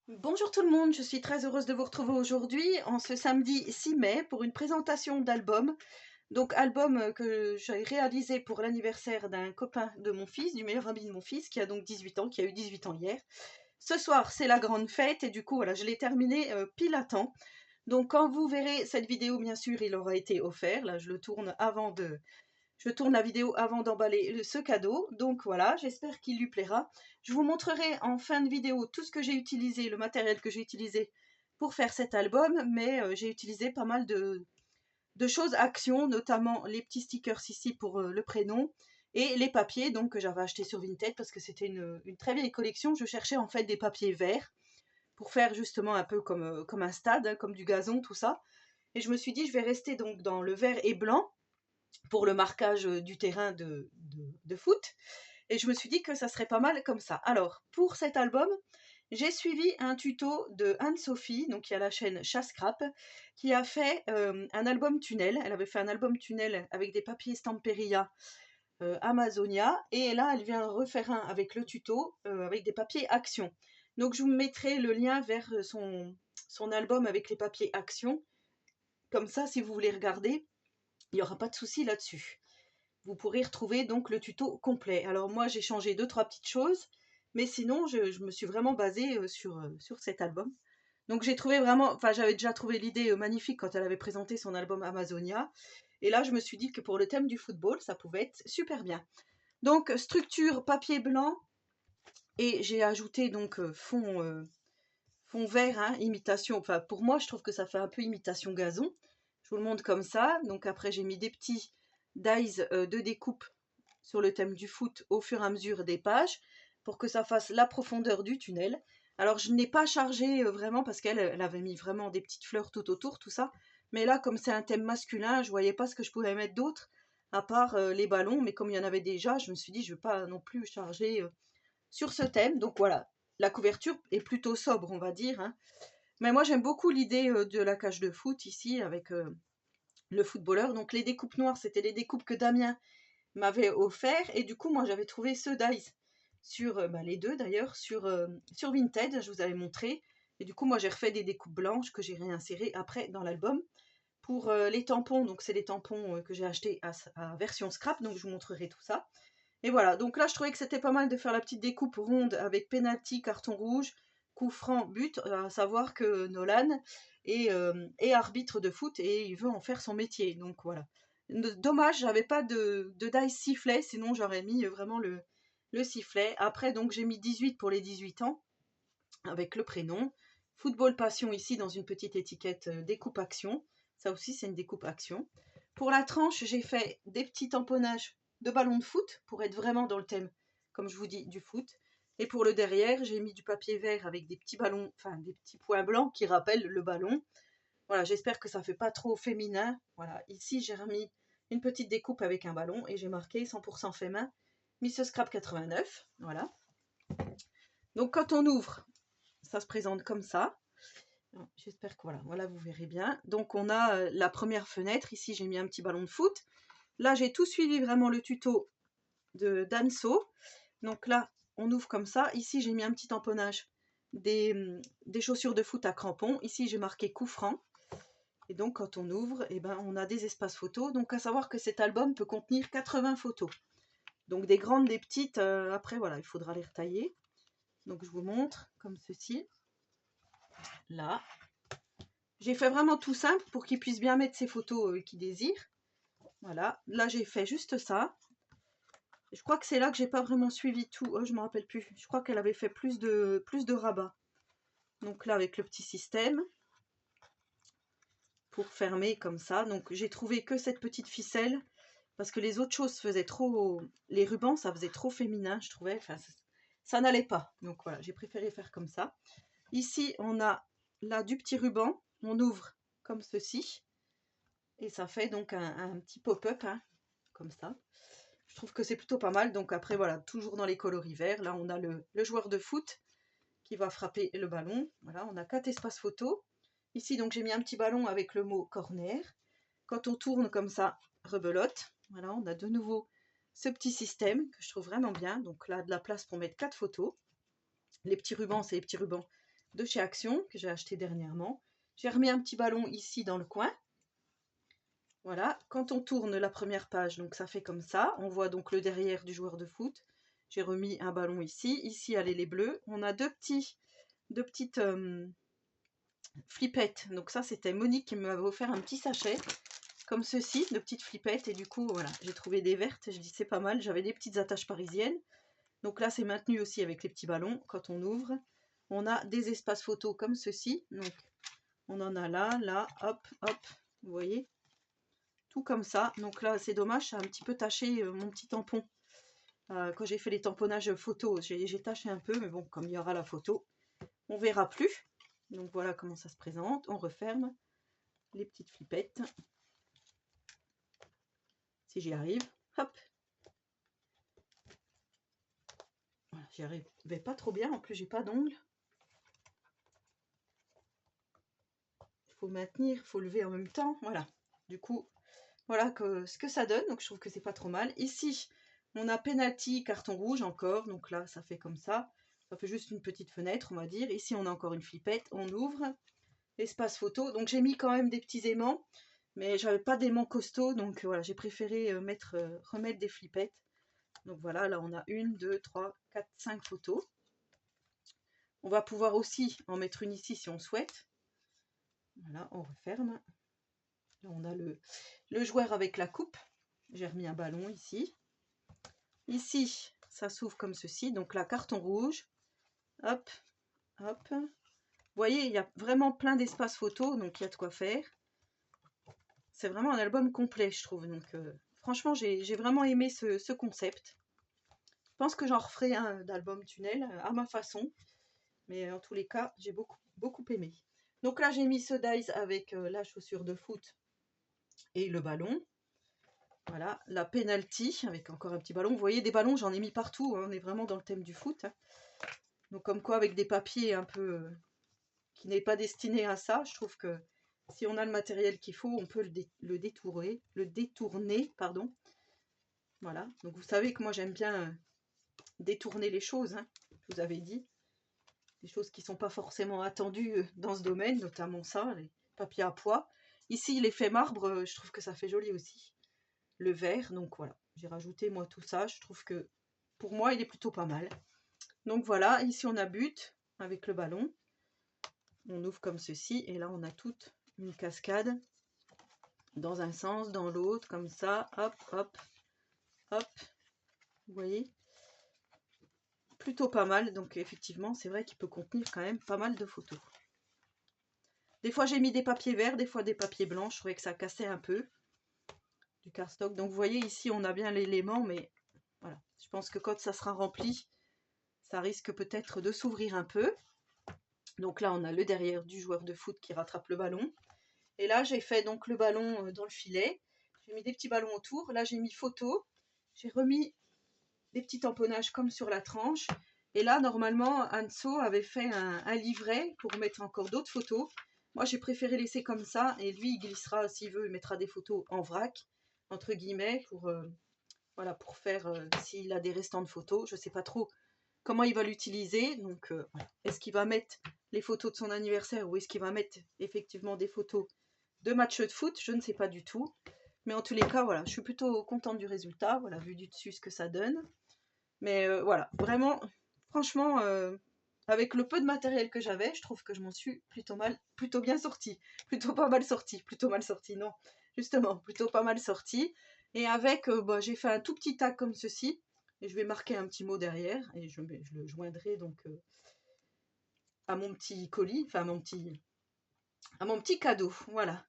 Bonjour tout le monde, je suis très heureuse de vous retrouver aujourd'hui en ce samedi 6 mai pour une présentation d'album. Donc album que j'ai réalisé pour l'anniversaire d'un copain de mon fils, du meilleur ami de mon fils qui a donc 18 ans, qui a eu 18 ans hier. Ce soir c'est la grande fête et du coup voilà je l'ai terminé pile à temps. Donc quand vous verrez cette vidéo bien sûr il aura été offert, là je tourne la vidéo avant d'emballer ce cadeau, donc voilà, j'espère qu'il lui plaira. Je vous montrerai en fin de vidéo tout ce que j'ai utilisé, le matériel que j'ai utilisé pour faire cet album, mais j'ai utilisé pas mal de choses action, notamment les petits stickers ici pour le prénom, et les papiers donc que j'avais acheté sur Vinted parce que c'était une très vieille collection. Je cherchais en fait des papiers verts pour faire justement un peu comme un stade, hein, comme du gazon, tout ça. Et je me suis dit, je vais rester donc dans le vert et blanc, pour le marquage du terrain de foot. Et je me suis dit que ça serait pas mal comme ça. Alors, pour cet album, j'ai suivi un tuto de Anne-Sophie, donc qui a la chaîne Chasscrap, qui a fait un album tunnel. Elle avait fait un album tunnel avec des papiers Stamperia Amazonia, et là elle vient refaire un avec le tuto avec des papiers Action. Donc je vous mettrai le lien vers son album avec les papiers Action. Comme ça, si vous voulez regarder, il n'y aura pas de souci là-dessus. Vous pourrez retrouver donc le tuto complet. Alors moi j'ai changé deux trois petites choses, mais sinon je me suis vraiment basée sur cet album. Donc j'ai trouvé vraiment, enfin j'avais déjà trouvé l'idée magnifique quand elle avait présenté son album Amazonia, et là je me suis dit que pour le thème du football ça pouvait être super bien. Donc structure papier blanc, et j'ai ajouté donc fond vert, hein, imitation, enfin pour moi je trouve que ça fait un peu imitation gazon. Je vous le montre comme ça. Donc après j'ai mis des petits dies de découpe sur le thème du foot au fur et à mesure des pages pour que ça fasse la profondeur du tunnel. Alors je n'ai pas chargé vraiment parce qu'elle avait mis vraiment des petites fleurs tout autour, tout ça. Mais là, comme c'est un thème masculin, je voyais pas ce que je pouvais mettre d'autre à part les ballons. Mais comme il y en avait déjà, je me suis dit je ne vais pas non plus charger sur ce thème. Donc voilà, la couverture est plutôt sobre, on va dire, hein. Mais moi j'aime beaucoup l'idée de la cage de foot ici avec le footballeur. Donc les découpes noires, c'était les découpes que Damien m'avait offert, et du coup moi j'avais trouvé ceux d'Ice sur les deux d'ailleurs sur Vinted, je vous avais montré, et du coup moi j'ai refait des découpes blanches que j'ai réinsérées après dans l'album. Pour les tampons, donc c'est les tampons que j'ai achetés à version scrap, donc je vous montrerai tout ça. Et voilà, donc là je trouvais que c'était pas mal de faire la petite découpe ronde avec penalty, carton rouge, coup franc, but, à savoir que Nolan est arbitre de foot et il veut en faire son métier, donc voilà. Dommage, j'avais pas de dice sifflet, sinon j'aurais mis vraiment le sifflet. Après, donc j'ai mis 18 pour les 18 ans, avec le prénom. Football Passion ici dans une petite étiquette découpe action. Ça aussi, c'est une découpe action. Pour la tranche, j'ai fait des petits tamponnages de ballons de foot pour être vraiment dans le thème, comme je vous dis, du foot. Et pour le derrière, j'ai mis du papier vert avec des petits ballons, enfin des petits points blancs qui rappellent le ballon. Voilà, j'espère que ça fait pas trop féminin. Voilà, ici j'ai remis une petite découpe avec un ballon et j'ai marqué 100% fait main, Miss Scrap 89. Voilà. Donc quand on ouvre, ça se présente comme ça. J'espère que voilà, vous verrez bien. Donc on a la première fenêtre. Ici j'ai mis un petit ballon de foot. Là j'ai tout suivi vraiment le tuto de d'Anso. Donc là on ouvre comme ça. Ici j'ai mis un petit tamponnage des chaussures de foot à crampons. Ici j'ai marqué coup franc. Et donc quand on ouvre, eh ben, on a des espaces photos. Donc à savoir que cet album peut contenir 80 photos. Donc des grandes, des petites. Après voilà, il faudra les retailler. Donc je vous montre comme ceci. Là. J'ai fait vraiment tout simple pour qu'il puisse bien mettre ses photos qu'il désire. Voilà, là j'ai fait juste ça. Je crois que c'est là que j'ai pas vraiment suivi tout. Oh, je me rappelle plus. Je crois qu'elle avait fait plus de rabat. Donc là avec le petit système pour fermer comme ça. Donc j'ai trouvé que cette petite ficelle parce que les autres choses faisaient trop. Les rubans ça faisait trop féminin, je trouvais. Enfin, ça n'allait pas. Donc voilà, j'ai préféré faire comme ça. Ici on a là du petit ruban. On ouvre comme ceci. Et ça fait donc un petit pop-up, hein, comme ça. Je trouve que c'est plutôt pas mal. Donc après, voilà, toujours dans les coloris verts. Là, on a le joueur de foot qui va frapper le ballon. Voilà, on a 4 espaces photos. Ici, donc, j'ai mis un petit ballon avec le mot corner. Quand on tourne comme ça, rebelote. Voilà, on a de nouveau ce petit système que je trouve vraiment bien. Donc là, de la place pour mettre 4 photos. Les petits rubans, c'est les petits rubans de chez Action que j'ai acheté dernièrement. J'ai remis un petit ballon ici dans le coin. Voilà, quand on tourne la première page, donc ça fait comme ça. On voit donc le derrière du joueur de foot. J'ai remis un ballon ici. Ici, allez, les bleus. On a deux petites flippettes. Donc ça, c'était Monique qui m'avait offert un petit sachet comme ceci, de petites flippettes. Et du coup, voilà, j'ai trouvé des vertes. Je dis c'est pas mal. J'avais des petites attaches parisiennes. Donc là, c'est maintenu aussi avec les petits ballons. Quand on ouvre, on a des espaces photos comme ceci. Donc, on en a là, là, hop, hop. Vous voyez, tout comme ça. Donc là, c'est dommage, ça a un petit peu taché mon petit tampon. Quand j'ai fait les tamponnages photos, j'ai taché un peu. Mais bon, comme il y aura la photo, on verra plus. Donc voilà comment ça se présente. On referme les petites flippettes. Si j'y arrive, hop. Voilà, j'y arrivais pas trop bien. En plus, j'ai pas d'ongles. Il faut maintenir, il faut lever en même temps. Voilà. Du coup, voilà ce que ça donne. Donc, je trouve que c'est pas trop mal. Ici, on a penalty, carton rouge encore. Donc là, ça fait comme ça. Ça fait juste une petite fenêtre, on va dire. Ici, on a encore une flippette. On ouvre. Espace photo. Donc, j'ai mis quand même des petits aimants. Mais j'avais pas d'aimants costauds. Donc, voilà, j'ai préféré remettre des flippettes. Donc, voilà, là, on a 1, 2, 3, 4, 5 photos. On va pouvoir aussi en mettre une ici si on souhaite. Voilà, on referme. Là, on a le joueur avec la coupe. J'ai remis un ballon ici. Ici, ça s'ouvre comme ceci. Donc là, carton rouge. Hop, hop. Vous voyez, il y a vraiment plein d'espaces photos. Donc, il y a de quoi faire. C'est vraiment un album complet, je trouve. Donc, franchement, j'ai vraiment aimé ce concept. Je pense que j'en referai un d'album tunnel à ma façon. Mais en tous les cas, j'ai beaucoup aimé. Donc là, j'ai mis ce dice avec la chaussure de foot et le ballon. Voilà, la penalty avec encore un petit ballon. Vous voyez, des ballons, j'en ai mis partout. Hein, on est vraiment dans le thème du foot. Hein. Donc comme quoi, avec des papiers un peu qui n'est pas destiné à ça, je trouve que si on a le matériel qu'il faut, on peut le détourner, pardon. Voilà, donc vous savez que moi j'aime bien détourner les choses. Hein, je vous avais dit. Des choses qui ne sont pas forcément attendues dans ce domaine, notamment ça, les papiers à pois. Ici, l'effet marbre, je trouve que ça fait joli aussi. Le vert, donc voilà, j'ai rajouté moi tout ça. Je trouve que pour moi, il est plutôt pas mal. Donc voilà, ici on a but avec le ballon. On ouvre comme ceci, et là on a toute une cascade dans un sens, dans l'autre, comme ça, hop, hop, hop. Vous voyez ? Plutôt pas mal, donc effectivement, c'est vrai qu'il peut contenir quand même pas mal de photos. Des fois, j'ai mis des papiers verts, des fois des papiers blancs. Je trouvais que ça cassait un peu du cardstock. Donc, vous voyez, ici, on a bien l'élément, mais voilà. Je pense que quand ça sera rempli, ça risque peut-être de s'ouvrir un peu. Donc là, on a le derrière du joueur de foot qui rattrape le ballon. Et là, j'ai fait donc le ballon dans le filet. J'ai mis des petits ballons autour. Là, j'ai mis photo. J'ai remis des petits tamponnages comme sur la tranche. Et là, normalement, Anso avait fait un livret pour mettre encore d'autres photos. Moi, j'ai préféré laisser comme ça. Et lui, il glissera, s'il veut, il mettra des photos en vrac, entre guillemets, voilà, pour faire, s'il a des restants de photos. Je ne sais pas trop comment il va l'utiliser. Donc, voilà. Est-ce qu'il va mettre les photos de son anniversaire ou est-ce qu'il va mettre effectivement des photos de matchs de foot? Je ne sais pas du tout. Mais en tous les cas, voilà, je suis plutôt contente du résultat. Voilà, vu du dessus ce que ça donne. Mais voilà, vraiment, franchement, avec le peu de matériel que j'avais, je trouve que je m'en suis plutôt bien sortie. Plutôt pas mal sortie, plutôt mal sortie, non. Justement, plutôt pas mal sortie. Et avec, j'ai fait un tout petit tag comme ceci. Et je vais marquer un petit mot derrière. Et je le joindrai donc à mon petit colis, enfin à mon petit cadeau. Voilà.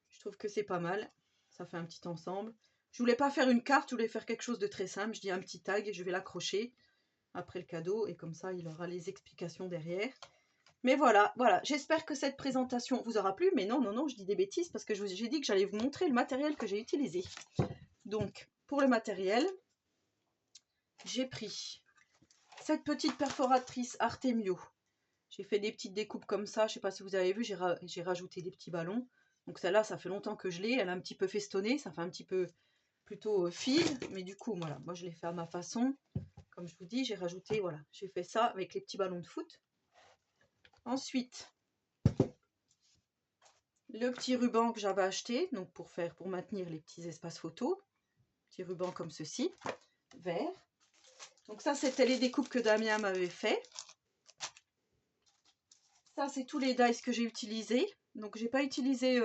Je trouve que c'est pas mal. Ça fait un petit ensemble. Je voulais pas faire une carte, je voulais faire quelque chose de très simple. Je dis un petit tag et je vais l'accrocher après le cadeau et comme ça il aura les explications derrière. Mais voilà, j'espère que cette présentation vous aura plu, mais non, je dis des bêtises parce que j'ai dit que j'allais vous montrer le matériel que j'ai utilisé. Donc, pour le matériel, j'ai pris cette petite perforatrice Artemio. J'ai fait des petites découpes comme ça, je ne sais pas si vous avez vu, j'ai rajouté des petits ballons. Donc celle-là, ça fait longtemps que je l'ai, elle a un petit peu festonné, ça fait un petit peu plutôt fil, mais du coup, voilà, moi je l'ai fait à ma façon. Comme je vous dis, j'ai rajouté, voilà, j'ai fait ça avec les petits ballons de foot. Ensuite, le petit ruban que j'avais acheté, donc pour maintenir les petits espaces photos. Petit ruban comme ceci, vert. Donc ça, c'était les découpes que Damien m'avait fait. Ça, c'est tous les dies que j'ai utilisés. Donc j'ai pas utilisé,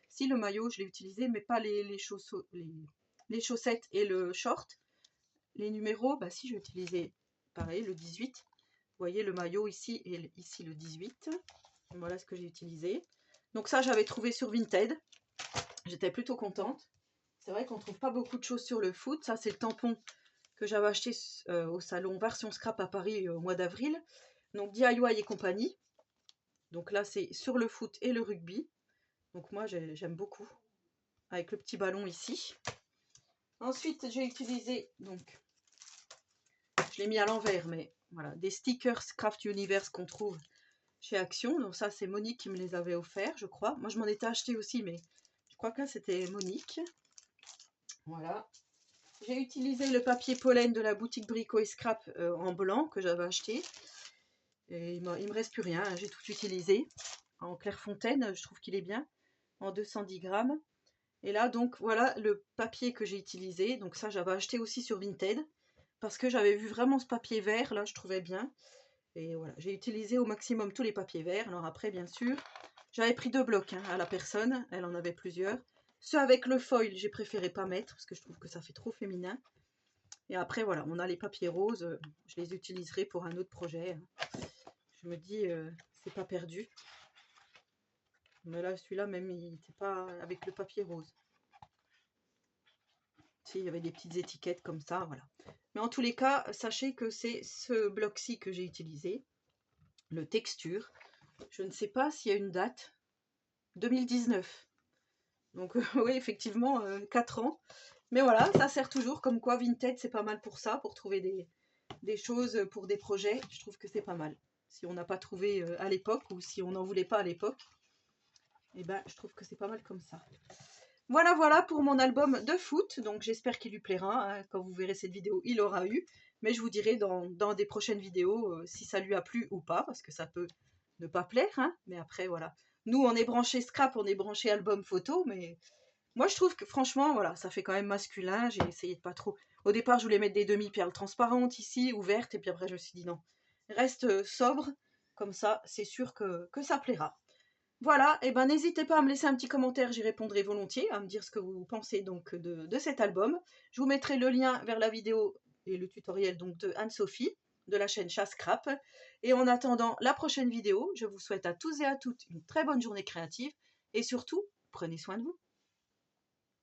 si le maillot, je l'ai utilisé, mais pas les chaussettes et le short. Les numéros, bah si, j'ai utilisé pareil, le 18. Vous voyez le maillot ici et ici le 18. Voilà ce que j'ai utilisé. Donc ça, j'avais trouvé sur Vinted. J'étais plutôt contente. C'est vrai qu'on ne trouve pas beaucoup de choses sur le foot. Ça, c'est le tampon que j'avais acheté au salon Version Scrap à Paris au mois d'avril. Donc DIY et compagnie. Donc là, c'est sur le foot et le rugby. Donc moi, j'aime beaucoup. Avec le petit ballon ici. Ensuite, j'ai utilisé, donc, je l'ai mis à l'envers, mais voilà, des stickers Craft Universe qu'on trouve chez Action. Donc ça, c'est Monique qui me les avait offerts, je crois. Moi, je m'en étais acheté aussi, mais je crois que là, c'était Monique. Voilà. J'ai utilisé le papier pollen de la boutique Brico et Scrap en blanc que j'avais acheté. Et il me reste plus rien, hein, j'ai tout utilisé. En Clairefontaine, je trouve qu'il est bien. En 210 grammes. Et là, donc, voilà le papier que j'ai utilisé. Donc ça, j'avais acheté aussi sur Vinted. Parce que j'avais vu vraiment ce papier vert, là, je trouvais bien. Et voilà, j'ai utilisé au maximum tous les papiers verts. Alors après, bien sûr, j'avais pris 2 blocs hein, à la personne. Elle en avait plusieurs. Ceux avec le foil, j'ai préféré pas mettre. Parce que je trouve que ça fait trop féminin. Et après, voilà, on a les papiers roses. Je les utiliserai pour un autre projet. Je me dis, c'est pas perdu. Mais là, celui-là, même, il n'était pas avec le papier rose. Si, il y avait des petites étiquettes comme ça, voilà. Mais en tous les cas, sachez que c'est ce bloc-ci que j'ai utilisé. Le texture. Je ne sais pas s'il y a une date. 2019. Donc, oui, effectivement, 4 ans. Mais voilà, ça sert toujours. Comme quoi, Vinted, c'est pas mal pour ça, pour trouver des choses pour des projets. Je trouve que c'est pas mal. Si on n'a pas trouvé à l'époque ou si on n'en voulait pas à l'époque, et ben, je trouve que c'est pas mal comme ça. Voilà, voilà pour mon album de foot. Donc, j'espère qu'il lui plaira. Hein. Quand vous verrez cette vidéo, il aura eu. Mais je vous dirai dans des prochaines vidéos si ça lui a plu ou pas. Parce que ça peut ne pas plaire. Hein. Mais après, voilà. Nous, on est branché scrap, on est branché album photo. Mais moi, je trouve que franchement, voilà, ça fait quand même masculin. J'ai essayé de pas trop. Au départ, je voulais mettre des demi-perles transparentes ici, ouvertes. Et puis après, je me suis dit non. Reste sobre. Comme ça, c'est sûr que ça plaira. Voilà, et ben n'hésitez pas à me laisser un petit commentaire, j'y répondrai volontiers, à me dire ce que vous pensez donc de cet album. Je vous mettrai le lien vers la vidéo et le tutoriel donc de Anne-Sophie, de la chaîne Chat Scrap. Et en attendant la prochaine vidéo, je vous souhaite à tous et à toutes une très bonne journée créative, et surtout, prenez soin de vous.